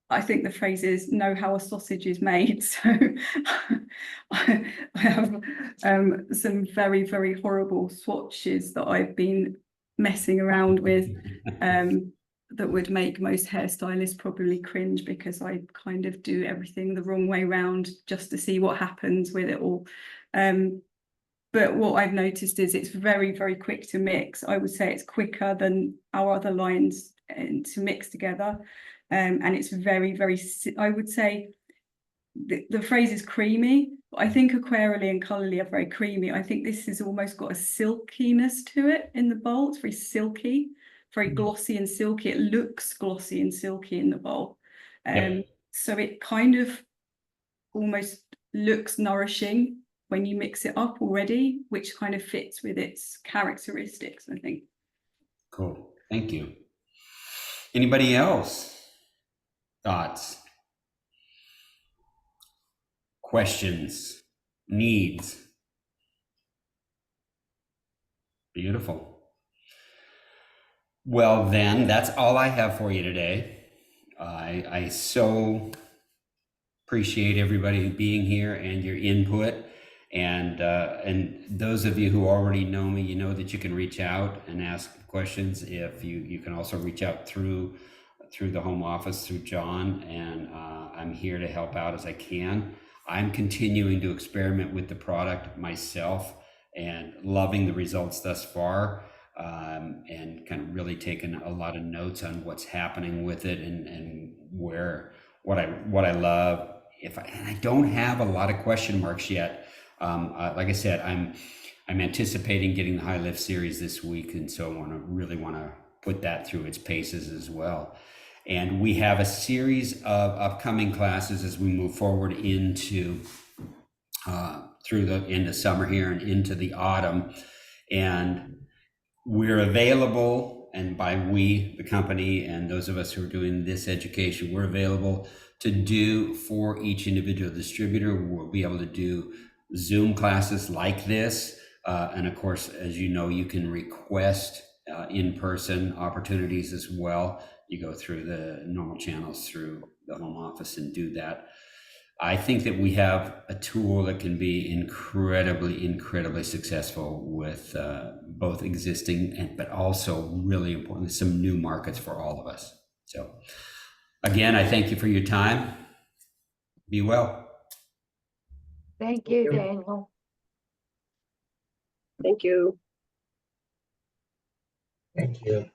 I think the phrase is know how a sausage is made. So I have some very, very horrible swatches that I've been messing around with that would make most hairstylists probably cringe, because I kind of do everything the wrong way round just to see what happens with it all. But what I've noticed is it's very, very quick to mix. I would say it's quicker than our other lines to mix together. And it's very, very, I would say the phrase is creamy. I think Aquarely and Colorly are very creamy. I think this has almost got a silkiness to it in the bowl. It's very silky, very glossy and silky. It looks glossy and silky in the bowl. So it kind of almost looks nourishing when you mix it up already, which kind of fits with its characteristics, I think. Cool. Thank you. Anybody else? Thoughts? Questions? Needs? Beautiful. Well, then, that's all I have for you today. I so appreciate everybody being here and your input. And those of you who already know me, you know that you can reach out and ask questions. If you can also reach out through the home office, through John, and I'm here to help out as I can. I'm continuing to experiment with the product myself and loving the results thus far, and kind of really taking a lot of notes on what's happening with it and what I love. And I don't have a lot of question marks yet. Like I said, I'm anticipating getting the High Lift series this week, and so I really want to put that through its paces as well. And we have a series of upcoming classes as we move forward into through the end of summer here and into the autumn. And we're available, and by we, the company, and those of us who are doing this education, we're available to do for each individual distributor. We'll be able to do Zoom classes like this. And of course, as you know, you can request in-person opportunities as well. You go through the normal channels through the home office and do that. I think that we have a tool that can be incredibly successful with both existing but also, really importantly, some new markets for all of us. So again, I thank you for your time. Be well. Thank you, Daniel. Thank you. Thank you.